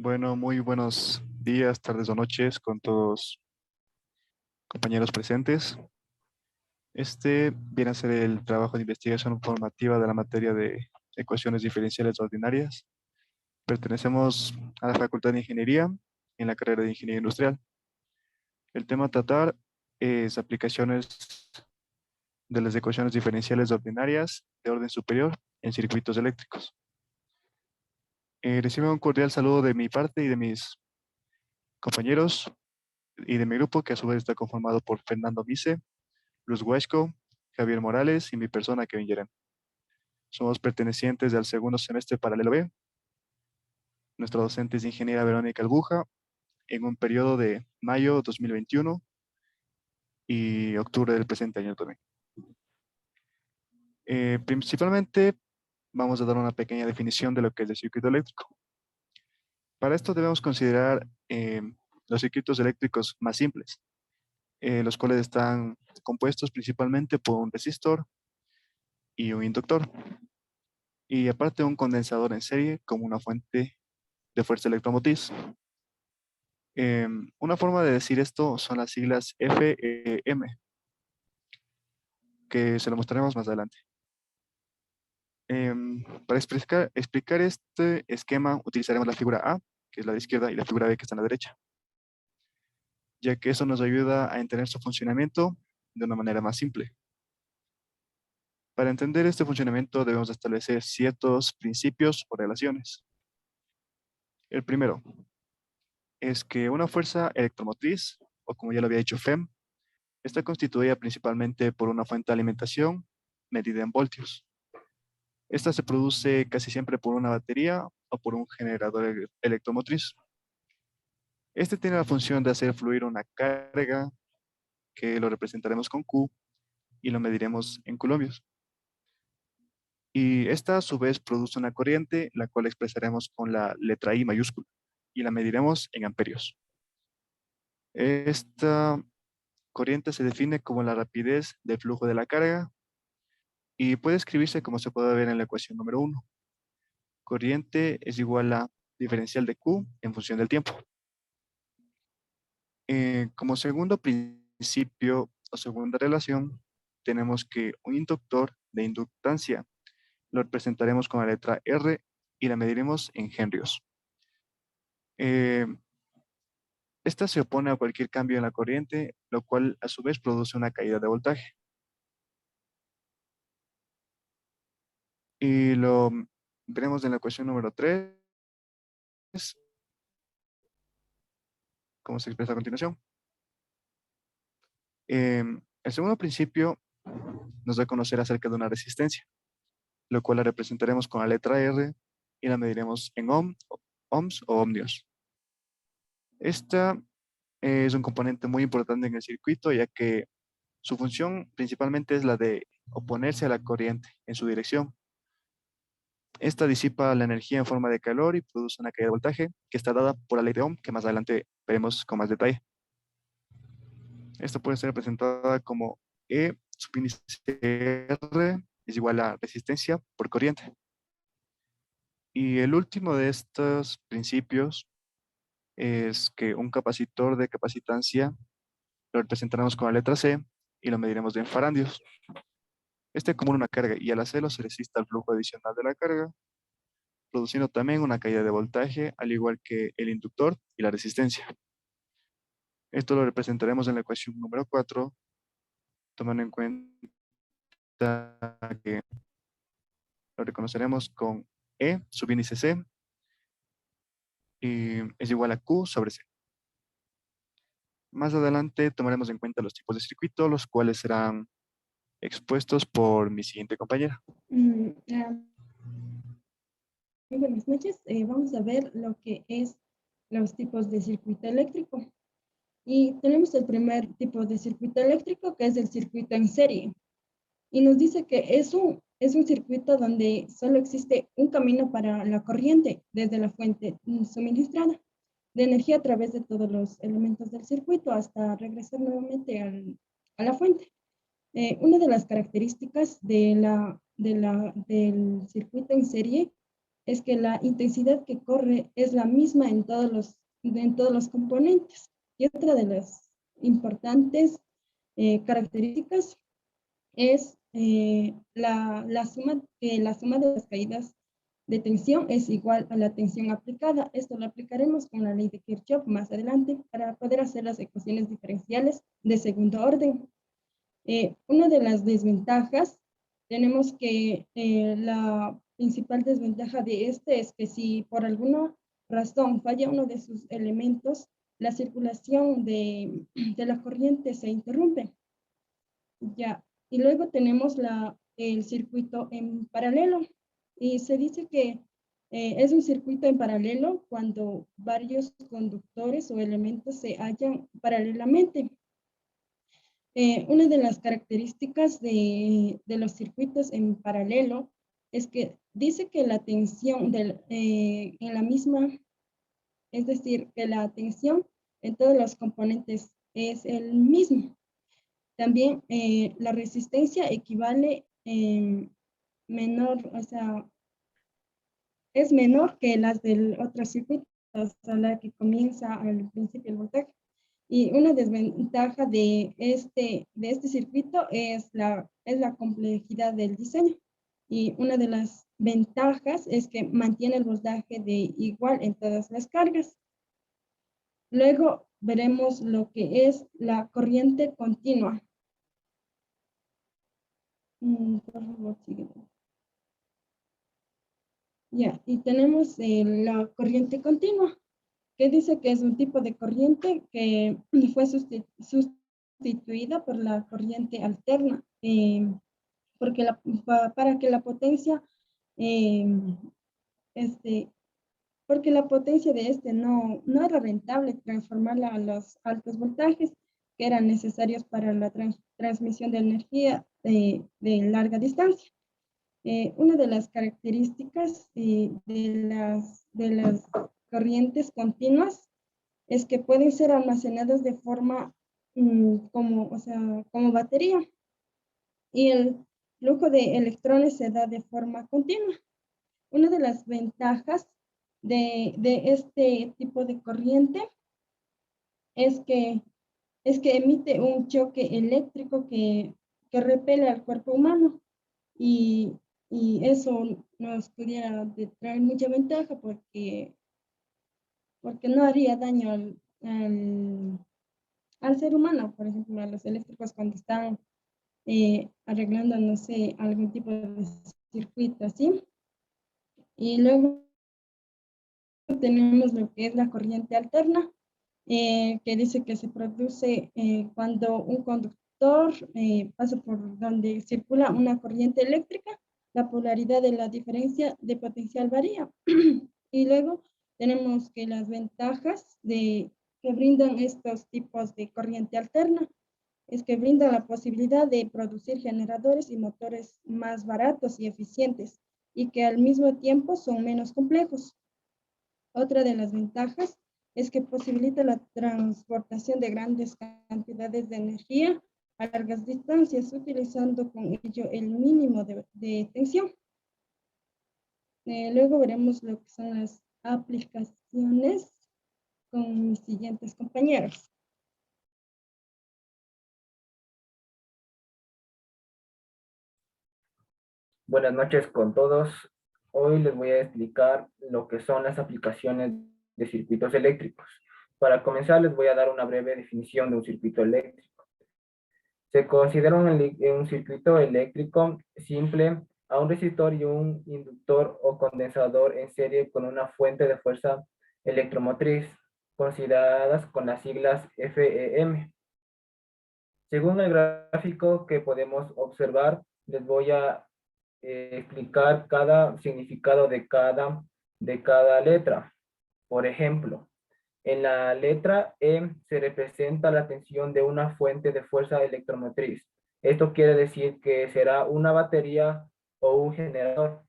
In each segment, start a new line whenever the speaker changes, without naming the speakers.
Bueno, muy buenos días, tardes o noches con todos compañeros presentes. Este viene a ser el trabajo de investigación formativa de la materia de ecuaciones diferenciales ordinarias. Pertenecemos a la Facultad de Ingeniería en la carrera de Ingeniería Industrial. El tema a tratar es aplicaciones de las ecuaciones diferenciales ordinarias de orden superior en circuitos eléctricos. Recibo un cordial saludo de mi parte y de mis compañeros y de mi grupo, que a su vez está conformado por Fernando Vice, Luz Huesco, Javier Morales y mi persona, Kevin Yeren. Somos pertenecientes al segundo semestre paralelo B. Nuestra docente es ingeniera Verónica Albuja, en un periodo de mayo 2021 y octubre del presente año también. Principalmente vamos a dar una pequeña definición de lo que es el circuito eléctrico. Para esto debemos considerar los circuitos eléctricos más simples, los cuales están compuestos principalmente por un resistor y un inductor, y aparte un condensador en serie como una fuente de fuerza electromotriz. Una forma de decir esto son las siglas FEM, que se lo mostraremos más adelante. Para explicar este esquema utilizaremos la figura A, que es la de izquierda, y la figura B, que está en la derecha, ya que eso nos ayuda a entender su funcionamiento de una manera más simple. Para entender este funcionamiento debemos establecer ciertos principios o relaciones. El primero es que una fuerza electromotriz, o como ya lo había dicho FEM, está constituida principalmente por una fuente de alimentación medida en voltios. Esta se produce casi siempre por una batería o por un generador electromotriz. Este tiene la función de hacer fluir una carga que lo representaremos con Q y lo mediremos en columpios. Y esta a su vez produce una corriente, la cual expresaremos con la letra I mayúscula y la mediremos en amperios. Esta corriente se define como la rapidez del flujo de la carga y puede escribirse como se puede ver en la ecuación número 1. Corriente es igual a diferencial de Q en función del tiempo. Como segundo principio o segunda relación, tenemos que un inductor de inductancia lo representaremos con la letra R y la mediremos en henrios. Eh, esta se opone a cualquier cambio en la corriente, lo cual a su vez produce una caída de voltaje. Y lo veremos en la ecuación número 3, como se expresa a continuación. El segundo principio nos da a conocer acerca de una resistencia, lo cual la representaremos con la letra R y la mediremos en ohms o ohmios. Esta es un componente muy importante en el circuito, ya que su función principalmente es la de oponerse a la corriente en su dirección. Esta disipa la energía en forma de calor y produce una caída de voltaje que está dada por la ley de Ohm, que más adelante veremos con más detalle. Esta puede ser representada como E subíndice R es igual a resistencia por corriente. Y el último de estos principios es que un capacitor de capacitancia lo representaremos con la letra C y lo mediremos en farandios. Este acumula una carga y al hacerlo se resiste al flujo adicional de la carga, produciendo también una caída de voltaje, al igual que el inductor y la resistencia. Esto lo representaremos en la ecuación número 4, tomando en cuenta que lo reconoceremos con E subíndice C y es igual a Q sobre C. Más adelante tomaremos en cuenta los tipos de circuito, los cuales serán expuestos por mi siguiente compañera.
Muy buenas noches. Vamos a ver lo que es los tipos de circuito eléctrico. Y tenemos el primer tipo de circuito eléctrico, que es el circuito en serie. Y nos dice que es un circuito donde solo existe un camino para la corriente desde la fuente suministrada de energía a través de todos los elementos del circuito hasta regresar nuevamente a la fuente. Una de las características del circuito en serie es que la intensidad que corre es la misma en todos los componentes. Y otra de las importantes características es la suma de las caídas de tensión es igual a la tensión aplicada. Esto lo aplicaremos con la ley de Kirchhoff más adelante para poder hacer las ecuaciones diferenciales de segundo orden. Una de las desventajas, tenemos que la principal desventaja de este es que si por alguna razón falla uno de sus elementos, la circulación de la corriente se interrumpe. Ya, y luego tenemos el circuito en paralelo. Y se dice que es un circuito en paralelo cuando varios conductores o elementos se hallan paralelamente. Una de las características de los circuitos en paralelo es que dice que la tensión en la misma, es decir, que la tensión en todos los componentes es el mismo. También la resistencia equivale menor, o sea, es menor que las del otro circuito, o sea, la que comienza al principio el voltaje. Y una desventaja de este circuito es la complejidad del diseño. Y una de las ventajas es que mantiene el voltaje de igual en todas las cargas. Luego veremos lo que es la corriente continua. Por favor, sígueme. Ya, y tenemos la corriente continua, que dice que es un tipo de corriente que fue sustituida por la corriente alterna, porque para que la potencia, eh, este, porque la potencia de no era rentable transformarla a los altos voltajes que eran necesarios para la transmisión de energía de larga distancia. Una de las características de las corrientes continuas es que pueden ser almacenadas de forma o sea, como batería, y el flujo de electrones se da de forma continua. Una de las ventajas de este tipo de corriente es que, es que emite un choque eléctrico que repele al cuerpo humano, y, y eso nos pudiera traer mucha ventaja porque no haría daño al ser humano, por ejemplo, a los eléctricos cuando están arreglando, no sé, algún tipo de circuito así. Y luego tenemos lo que es la corriente alterna, que dice que se produce cuando un conductor pasa por donde circula una corriente eléctrica, la polaridad de la diferencia de potencial varía. Y luego tenemos que las ventajas que brindan estos tipos de corriente alterna es que brindan la posibilidad de producir generadores y motores más baratos y eficientes, y que al mismo tiempo son menos complejos. Otra de las ventajas es que posibilita la transportación de grandes cantidades de energía a largas distancias, utilizando con ello el mínimo de tensión. Luego veremos lo que son las aplicaciones con mis siguientes compañeros.
Buenas noches con todos. Hoy les voy a explicar lo que son las aplicaciones de circuitos eléctricos. Para comenzar, les voy a dar una breve definición de un circuito eléctrico. Se considera un circuito eléctrico simple a un resistor y un inductor o condensador en serie con una fuente de fuerza electromotriz, consideradas con las siglas FEM. Según el gráfico que podemos observar, les voy a explicar cada significado de cada letra. Por ejemplo, en la letra E se representa la tensión de una fuente de fuerza electromotriz. Esto quiere decir que será una batería o un generador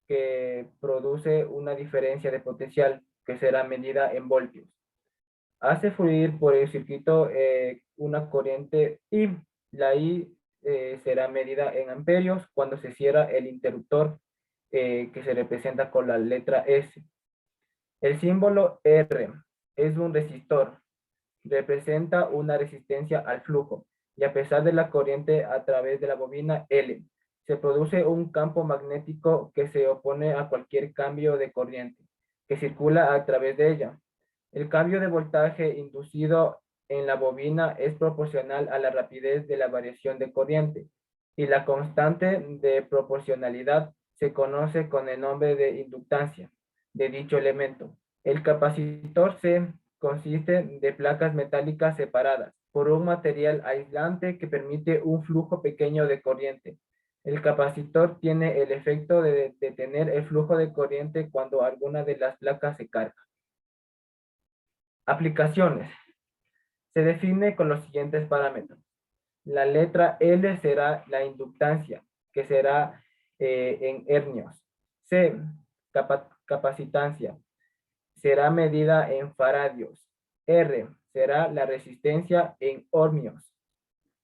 que produce una diferencia de potencial que será medida en voltios. Hace fluir por el circuito una corriente I. La I será medida en amperios cuando se cierra el interruptor que se representa con la letra S. El símbolo R es un resistor. Representa una resistencia al flujo y a pesar de la corriente a través de la bobina L, se produce un campo magnético que se opone a cualquier cambio de corriente que circula a través de ella. El cambio de voltaje inducido en la bobina es proporcional a la rapidez de la variación de corriente y la constante de proporcionalidad se conoce con el nombre de inductancia de dicho elemento. El capacitor C consiste de placas metálicas separadas por un material aislante que permite un flujo pequeño de corriente. El capacitor tiene el efecto de detener el flujo de corriente cuando alguna de las placas se carga. Aplicaciones. Se define con los siguientes parámetros. La letra L será la inductancia, que será en hernios. C, capacitancia, será medida en faradios. R, será la resistencia en ohmios.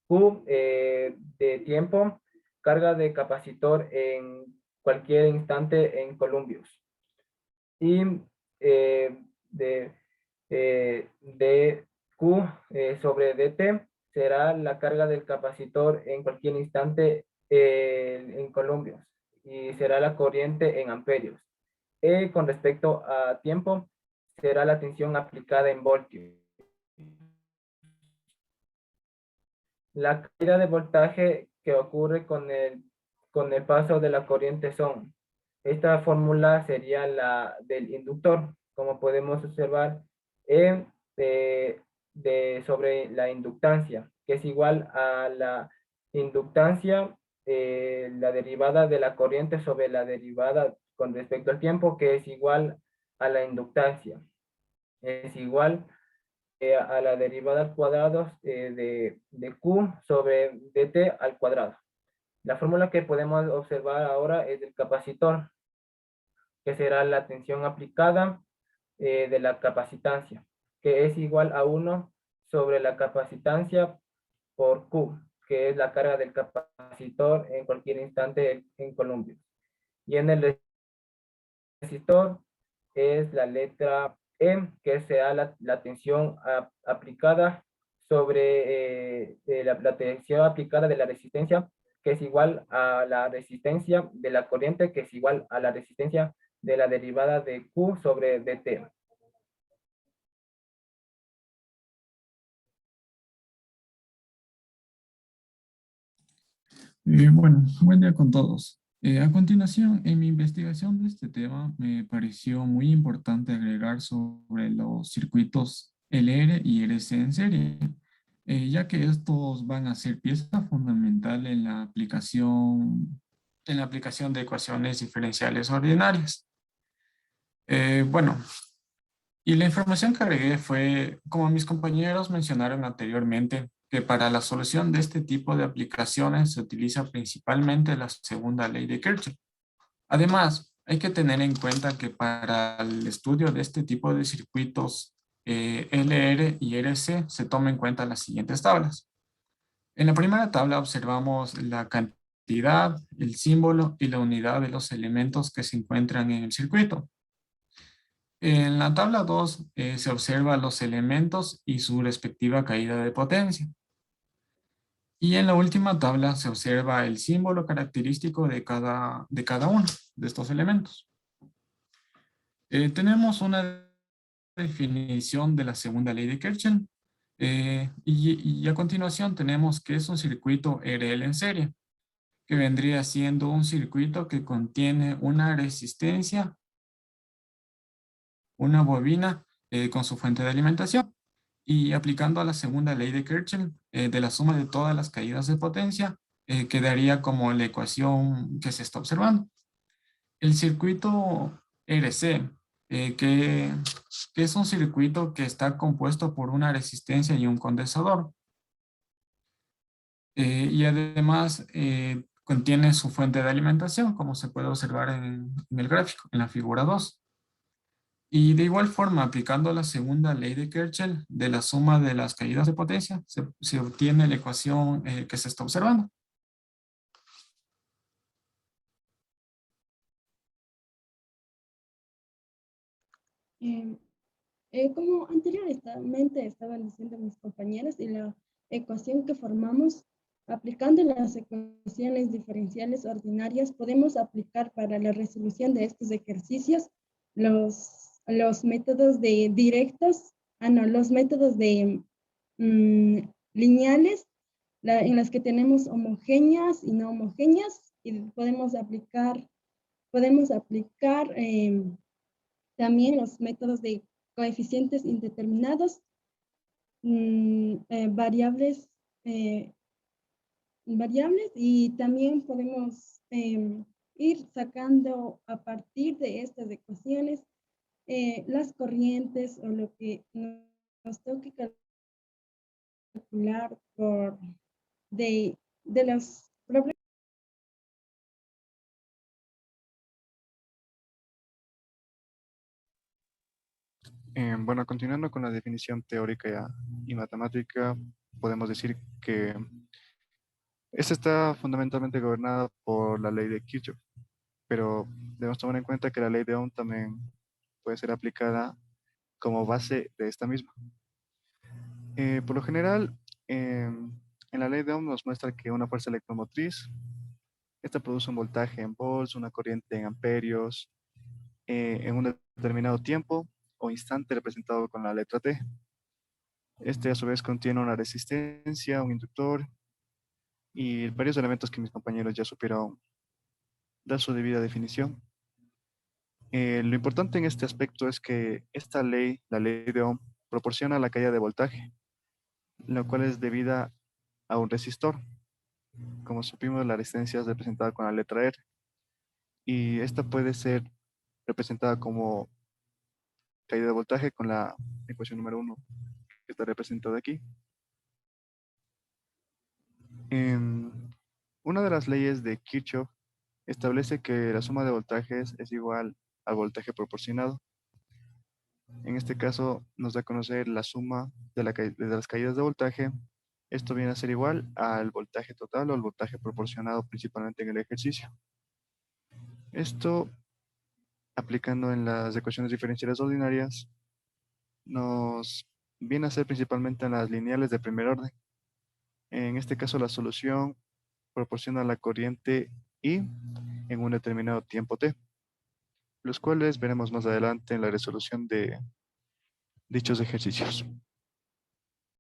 Q, de tiempo, carga de capacitor en cualquier instante en columbios. Y de Q sobre dt será la carga del capacitor en cualquier instante en columbios y será la corriente en amperios. E con respecto a tiempo será la tensión aplicada en voltios. La caída de voltaje que ocurre con el paso de la corriente son. Esta fórmula sería la del inductor, como podemos observar sobre la inductancia, que es igual a la inductancia, la derivada de la corriente sobre la derivada con respecto al tiempo, que es igual a la inductancia. Es igual a la derivada al cuadrado de Q sobre dt al cuadrado. La fórmula que podemos observar ahora es del capacitor, que será la tensión aplicada de la capacitancia, que es igual a 1 sobre la capacitancia por Q, que es la carga del capacitor en cualquier instante en columpios. Y en el resistor es la letra E, que será la tensión aplicada sobre la tensión aplicada de la resistencia, que es igual a la resistencia de la corriente, que es igual a la resistencia de la derivada de Q sobre dt.
Bueno, buen día con todos. A continuación, en mi investigación de este tema, me pareció muy importante agregar sobre los circuitos LR y RC en serie, ya que estos van a ser pieza fundamental en la aplicación de ecuaciones diferenciales ordinarias. Bueno, y la información que agregué fue, como mis compañeros mencionaron anteriormente, que para la solución de este tipo de aplicaciones se utiliza principalmente la segunda ley de Kirchhoff. Además, hay que tener en cuenta que para el estudio de este tipo de circuitos LR y RC se toma en cuenta las siguientes tablas. En la primera tabla observamos la cantidad, el símbolo y la unidad de los elementos que se encuentran en el circuito. En la tabla 2 se observan los elementos y su respectiva caída de potencia. Y en la última tabla se observa el símbolo característico de cada uno de estos elementos. Tenemos una definición de la segunda ley de Kirchhoff. Y a continuación tenemos que es un circuito RL en serie, que vendría siendo un circuito que contiene una resistencia, una bobina con su fuente de alimentación. Y aplicando a la segunda ley de Kirchhoff, de la suma de todas las caídas de potencia, quedaría como la ecuación que se está observando. El circuito RC, que es un circuito que está compuesto por una resistencia y un condensador. Y además contiene su fuente de alimentación, como se puede observar en el gráfico, en la figura 2. Y de igual forma, aplicando la segunda ley de Kirchhoff de la suma de las caídas de potencia, se obtiene la ecuación que se está observando.
Em, Como anteriormente estaban diciendo mis compañeras, y la ecuación que formamos aplicando las ecuaciones diferenciales ordinarias, podemos aplicar para la resolución de estos ejercicios los métodos de directos, los métodos de lineales, en las que tenemos homogéneas y no homogéneas, y podemos aplicar también los métodos de coeficientes indeterminados, variables, y también podemos ir sacando a partir de estas ecuaciones las corrientes o lo que nos toque calcular de los problemas.
Bueno, continuando con la definición teórica y matemática, podemos decir que esta está fundamentalmente gobernada por la ley de Kirchhoff, pero debemos tomar en cuenta que la ley de Ohm también puede ser aplicada como base de esta misma. Por lo general, en la ley de Ohm nos muestra que una fuerza electromotriz, esta produce un voltaje en volts, una corriente en amperios, en un determinado tiempo o instante representado con la letra T. Este a su vez contiene una resistencia, un inductor y varios elementos que mis compañeros ya supieron dar su debida definición. Lo importante en este aspecto es que esta ley, la ley de Ohm, proporciona la caída de voltaje, la cual es debida a un resistor. Como supimos, la resistencia es representada con la letra R y esta puede ser representada como caída de voltaje con la ecuación número 1 que está representada aquí. Una de las leyes de Kirchhoff establece que la suma de voltajes es igual al voltaje proporcionado. En este caso nos da a conocer la suma de las caídas de voltaje. Esto viene a ser igual al voltaje total o al voltaje proporcionado principalmente en el ejercicio. Esto, aplicando en las ecuaciones diferenciales ordinarias, nos viene a ser principalmente en las lineales de primer orden. En este caso la solución proporciona la corriente I en un determinado tiempo t, los cuales veremos más adelante en la resolución de dichos ejercicios.